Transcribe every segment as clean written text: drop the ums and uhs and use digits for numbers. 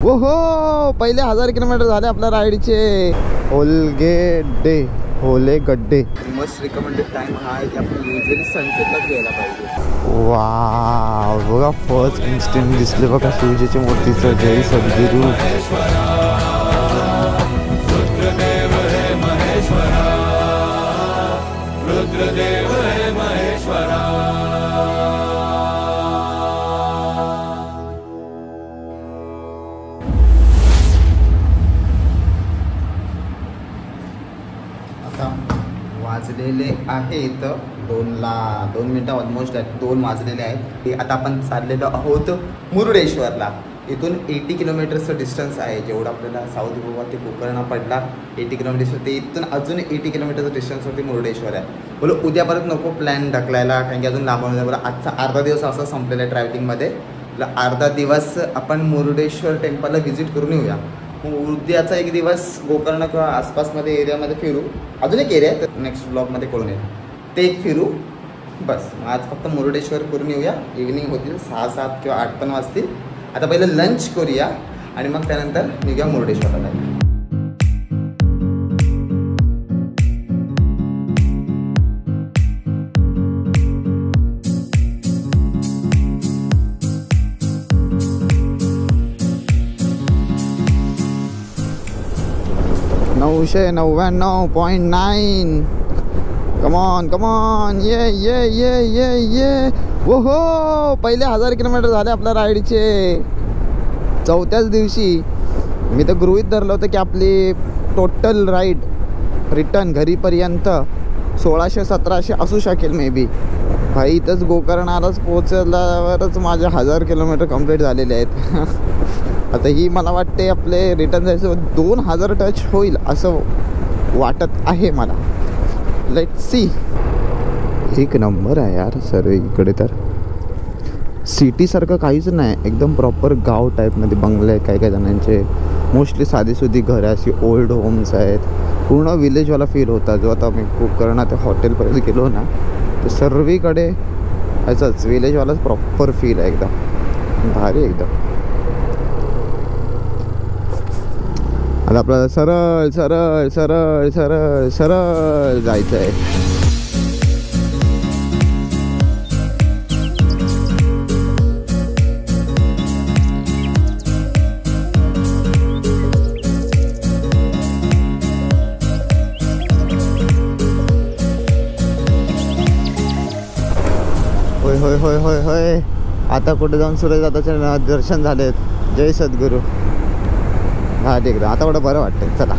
हो हो, पहिले 1000 किलोमीटर झाले आपल्या राईडचे. होले गड्डे. मस्ट रिकमेंडेड टाइम हा आहे की आपण युजली सनसेटलाच घ्यायला पाहिजे. वाव, बघा फर्स्ट इन्स्टंट दिसले बघा शिवजीच्या मूर्तीचं. जय सद्गुरू. रुद्रदेव है महेश्वरा, रुद्रदेव है महेश्वरा. वाजलेले आहेत 2 मिनटं ऑलमोस्ट 2 वाजलेले आहेत. आता आपण चाललेलो आहोत मुरुडेश्वरला. इथून 80 किलोमीटरचं डिस्टन्स आहे. जेवढं आपल्याला साऊथ गोवा ते गोकर्ण पडला 80 किलोमीटर, ते इथून अजून 80 किलोमीटरचं डिस्टन्सवरती मुरुडेश्वर आहे. बोलो उद्या परत नको प्लॅन ढकलायला, कारण की अजून लांबून जाऊ. बोला आजचा अर्धा दिवस असा संपलेला आहे ट्रॅव्हलिंगमध्ये. अर्धा दिवस आपण मुरुडेश्वर टेम्पलला व्हिजिट करून येऊया. मग उद्याचा एक दिवस गोकर्ण किंवा आसपासमध्ये एरियामध्ये फिरू. अजून एक एरिया आहे नेक्स्ट ब्लॉगमध्ये कळून येईल, ते एक फिरू बस. आज फक्त मुरुडेश्वर करून येऊया. इव्हिनिंग होतील 6, 7 किंवा 8 पण वाजतील. आता पहिलं लंच करूया आणि मग त्यानंतर निघूया मुरुडेश्वरला जायला. नऊशे 99.9. कमॉन ये. हो, पहिले 1000 किलोमीटर झाले आपल्या राईडचे. 4थ्याच दिवशी मी तर गृहीत धरलं होतं की आपली टोटल राईड रिटर्न घरीपर्यंत 1600-1700 असू शकेल मे बी. भाई इथंच गोकर्णालाच पोहोचल्यावरच माझे 1000 किलोमीटर कंप्लीट झालेले आहेत. आता ही मला वाटते आपले रिटर्न जायचं 2000 टच होईल असं वाटत आहे मला. Let's see. एक नंबर आहे यार सर्व इकडे. तर सिटीसारखं काहीच नाही, एकदम प्रॉपर गाव टाईपमध्ये बंगले आहेत काही जणांचे. मोस्टली साधीसुधी घरं, अशी ओल्ड होम्स आहेत. पूर्ण विलेजवाला फील होता. जो आता मी गोकर्ण ते हॉटेलपर्यंत गेलो ना, तर सर्वीकडे असंच विलेजवालाच प्रॉपर फील आहे. एकदम भारी एकदम. आता आपल्याला सरळ सरळ सरळ सरळ सरळ जायचं आहे. होय. आता कुठे जाऊन सूर्यदादाचे दर्शन झालेत. जय सद्गुरू. हा एकदम आता एवढं बरं वाटतं. चला,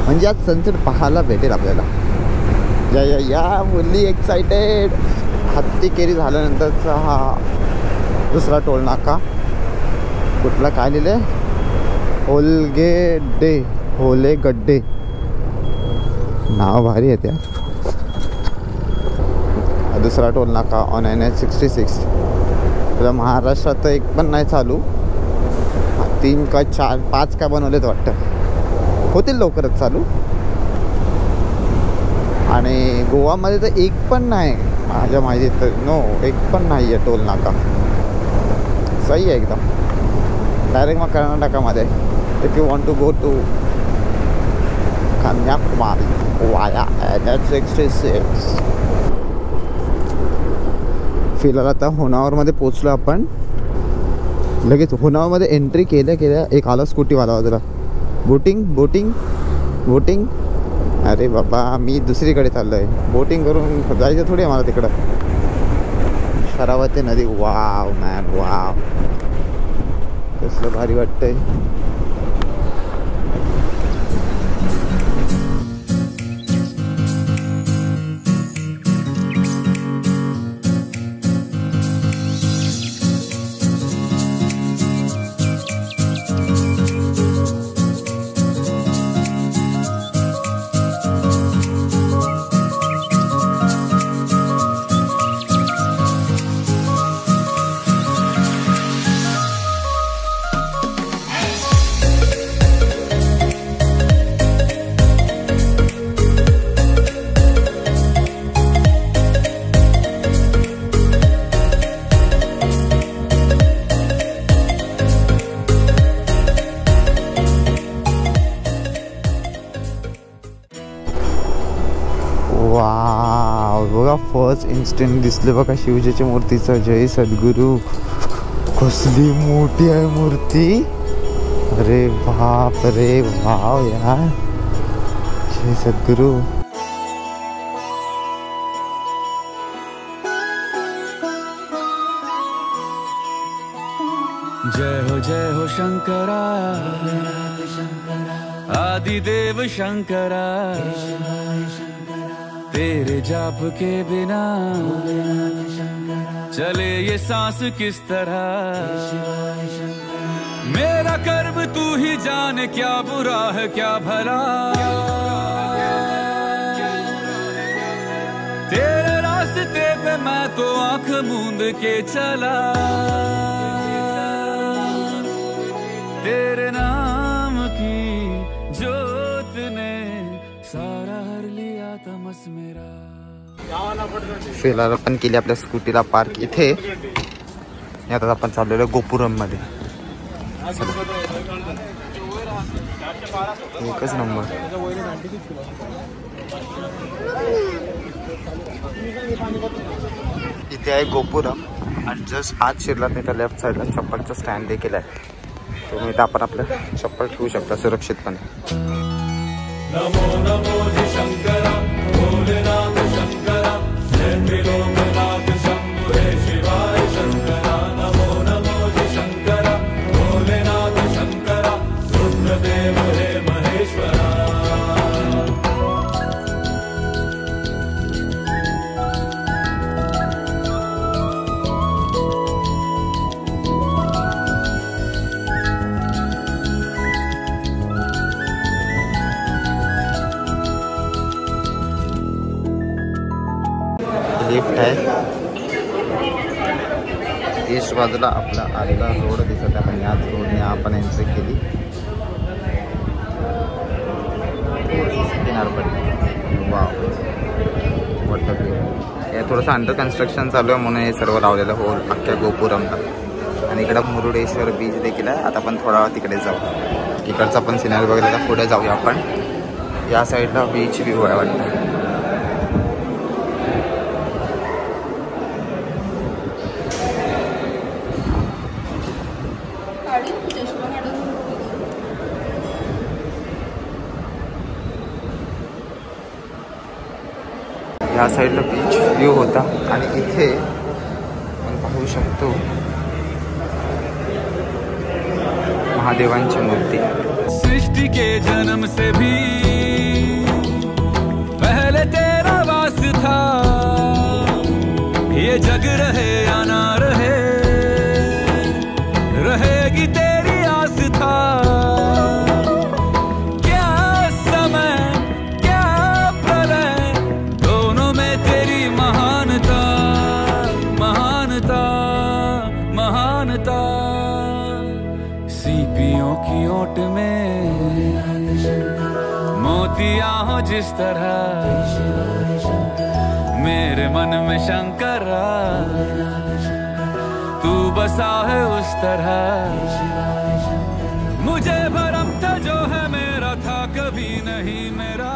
म्हणजे आज सनसेट पाहायला भेटेल आपल्याला. या मुली एक्साइटेड. हत्ती केरी झाल्यानंतरचा हा दुसरा टोल नाका. कुठला काय लिहिलं? होले गड्डे. नाव भारी आहे त्या. दुसरा टोल नाका ऑन NH66. तुला महाराष्ट्रात तर एक पण नाही चालू. 3 का 4, 5 का बनवलेत वाटतं. होतील लवकरच चालू. आणि गोवामध्ये तर एक पण नाही माझ्या माहितीत तर. नो, एक पण नाही आहे टोल नाका. सही आहे एकदम. डायरेक्ट मग कर्नाटकामध्ये if you want to go to Kanyakumari via NH66. फिलहाल आता होनावरमध्ये पोचलो आपण. लगेच होनावरमध्ये एंट्री केल्या एक आला स्कूटीवाला जरा. बोटिंग. अरे बाबा, मी दुसरीकडे चाललो आहे. बोटिंग करून जायचं थोडी आहे मला तिकडं. शरावती नदी. वाव मॅन, वाव, कसलं भारी वाटतंय. बघा फर्स्ट इन्स्टंट दिसले बघा शिवजीच्या मूर्तीचं. जय सद्गुरू. कसली मोठी आहे मूर्ती. अरे बाप रे वाव यार. जय सद्गुरू. जय हो शंकरा आदिदेव शंकरा तेरे जाप के बिना चले ये सांस किस तरह मेरा कर्म तू ही जाने क्या बुरा है क्या भला तेरे रास्ते पे मैं तो आंख मूंद के चला तेरे नाम की जोत ने सारा हर लिया तमस मेरा. फिलहाल आपण केली आपल्या स्कूटीला पार्क इथे. आता आपण चाललेलो गोपुरम मध्ये. एकच नंबर. इथे आहे गोपुरम आणि जस्ट आत शिरला त्याच्या लेफ्ट साईडला चप्पलचं स्टँड देखील आहे. तुम्ही इथं आपण आपलं चप्पल ठेवू शकता सुरक्षितपणे. नमो नमो शंकरा भोलेनाथ शंकरा जय त्रिलोकनाथ शंभु हे शिवाय शंकरा. नमो नमो शंकरा भोलेनाथ शंकरा रुद्रदेव हे महेश्वरा. लिफ्ट आहे. ईस्ट बाजूला आपला आलेला रोड दिसत आहे. याच रोडने आपण एंट्री केली. किनारपट्टी वाव वॉटर. हे थोडंसं अंडर कन्स्ट्रक्शन चालू आहे म्हणून हे सर्व लावलेलं हो अख्ख्या गोपुरमला. आणि इकडं मुरुडेश्वर बीच देखील आहे. आता आपण थोडा तिकडे जाऊ. इकडचा पण सिनारी बघायला पुढे जाऊया आपण. या साईडला बीच व्ह्यू आहे वाटतं. या साईडला बीच व्ह्यू होता आणि इथे आपण पाहू शकतो महादेवांची मूर्ती. सृष्टि के जन्म से भी पहले तेरा वास था ये जग रहे या ना रहे रहेगी तेरी आस था. सीपियों की ओट में मोतिया हो जिस तरह मेरे मन में शंकरा तू बसा है उस तरह. मुझे भरम था जो है मेरा था कभी नहीं मेरा.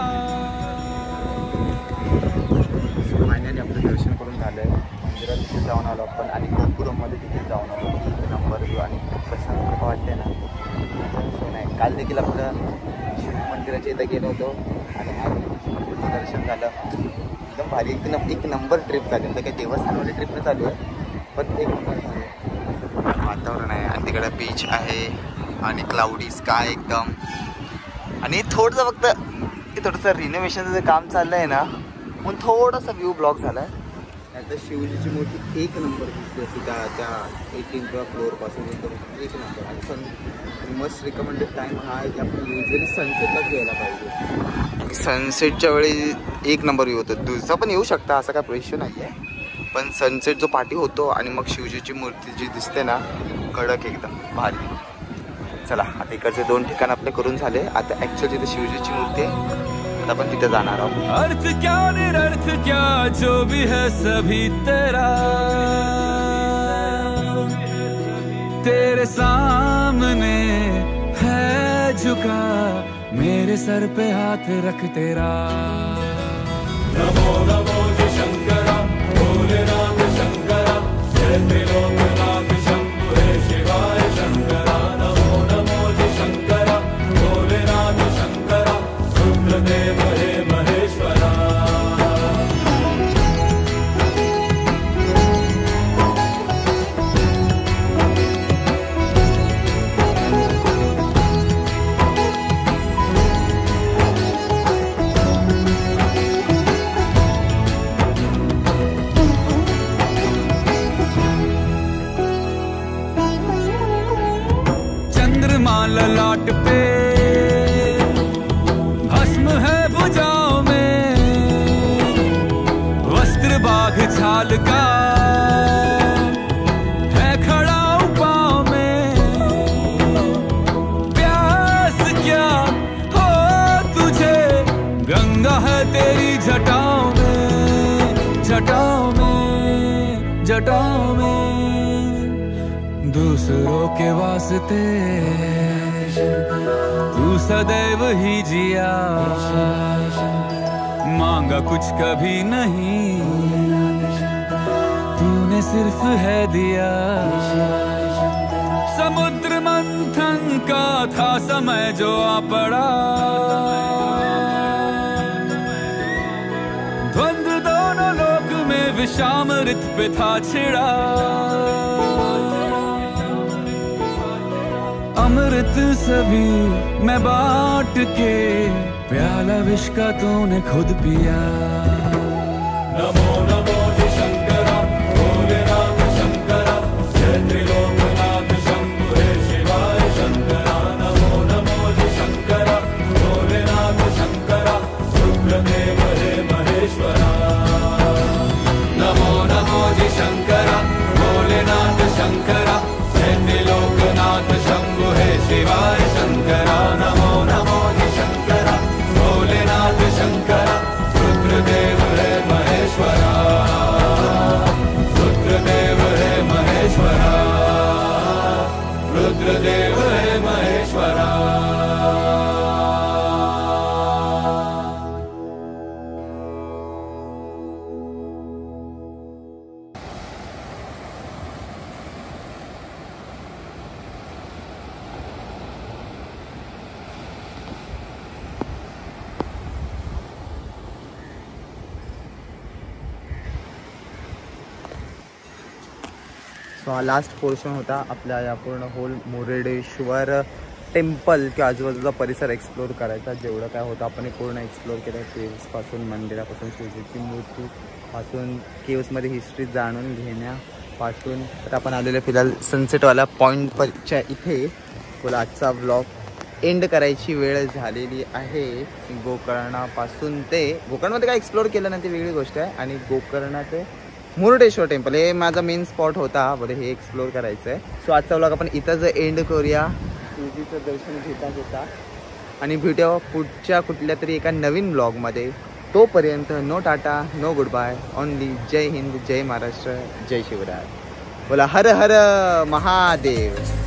फायनली आपलं दर्शन करून झालं. मंदिरात तिथे जाऊन आलो आपण आणि गोपुरममध्ये तिथे जाऊन आलो. एक नंबर व्ह्यू आणि खूप प्रसन्न वाटते ना. नाही काल देखील आपलं शिव मंदिराच्या इथं गेलो होतो आणि आज दर्शन झालं. एकदम भारी एक नंबर ट्रिप झाली. म्हणजे काही देवस्थानवाली ट्रिपनं चालू आहे पण एक नंबर वातावरण आहे. आणि तिकडे बीच आहे आणि क्लाउडी स्काय एकदम. आणि थोडंसं फक्त ते थोडंसं रिनोव्हेशनचं जे काम चाललं आहे ना म्हणून थोडासा व्ह्यू ब्लॉक झाला आहे. आता शिवजीची मूर्ती एक नंबर दिसते अशी त्या 18th फ्लोअरपासून एकदम एक नंबर. आणि मस्ट रिकमेंडेड टाईम हा आहे की आपण युजली सनसेटलाच घ्यायला पाहिजे. सनसेटच्या वेळी एक नंबर व्ह्यू होतो. दुसरा पण येऊ शकता असा काय इश्यू नाही आहे पण सनसेट जो पार्टी होतो आणि मग शिवजीची मूर्ती जी दिसते ना कडक एकदम भारी. चला आता इकडचे 2 ठिकाण आपले करून झाले. आता ॲक्च्युअली तिथे शिवजीची मूर्ती आहे. अपन तिथे जाणार आहोत. अर्थ क्या निरर्थ क्या जो भी है सभी तेरा तेरे सामने है झुका मेरे सर पे हाथ रख तेरा. नमो नमो शंकर त्रिलोकनाथ शंभु हे शिवाय शंकरा नमो नमो जी शंकरा भोलेनाथ शंकरा रुद्रदेव हे महेश्वरा ललाट पे भस्म है भुजाओं में वस्त्र बाघ छाल का है खड़ा पाँव में प्यास क्या हो तुझे गंगा है तेरी जटाओं में जटाओं में जटाओं में दूसरों के वास्ते तू सदैव ही जिया मांगा कुछ कभी नहीं तूने सिर्फ है दिया समुद्र मंथन का था समय जो आ पड़ा द्वंद्व दोनों लोक में विषामृत पे था छिड़ा अमृत सभी मैं बांट के प्याला विष का तूने खुद पिया नमो नमो जी शंकरा भोलेनाथ शंकरा जय त्रिलोकनाथ शंभु हे शिवाय शंकरा नमो नमो जी शंकरा भोलेनाथ शंकरा रुद्रदेव हे महेश्वरा नमो नमो जी शंकरा भोलेनाथ शंकरा जय त्रिलोकनाथ शंभु हे शिवाय शंकरा नमो नमो जी शंकरा भोलेनाथ शंकरा रुद्रदेव हे महेश्वरा रुद्रदेव हे महेश्वरा रुद्रदेव हे महेश्वरा सो हा लास्ट पोर्शन होता आपल्या या पूर्ण होल मुरुडेश्वर टेम्पल किंवा आजूबाजूचा परिसर एक्सप्लोर करायचा जेवढं काय होतं आपण पूर्ण एक्सप्लोर केलं केव्सपासून मंदिरापासून शिवजीची मूर्तीपासून केव्समध्ये हिस्ट्री जाणून घेण्यापासून तर आपण आलेलं फिलहाल सनसेटवाला पॉईंटच्या इथे तुला आजचा व्लॉग एंड करायची वेळ झालेली आहे गोकर्णापासून ते गोकर्णमध्ये काय एक्सप्लोर केलं ना ती वेगळी गोष्ट आहे आणि गोकर्णा ते मुरुडेश्वर टेम्पल हे माझा मेन स्पॉट होता बरं हे एक्सप्लोर करायचं आहे सो आजचा व्लॉग आपण इथंच एंड करूया शिवजीचं दर्शन घेता आणि भेटूया पुढच्या कुठल्या तरी एका नवीन ब्लॉगमध्ये तोपर्यंत no tata no good bye only जय हिंद जय महाराष्ट्र जय शिवराय बोला हर हर महादेव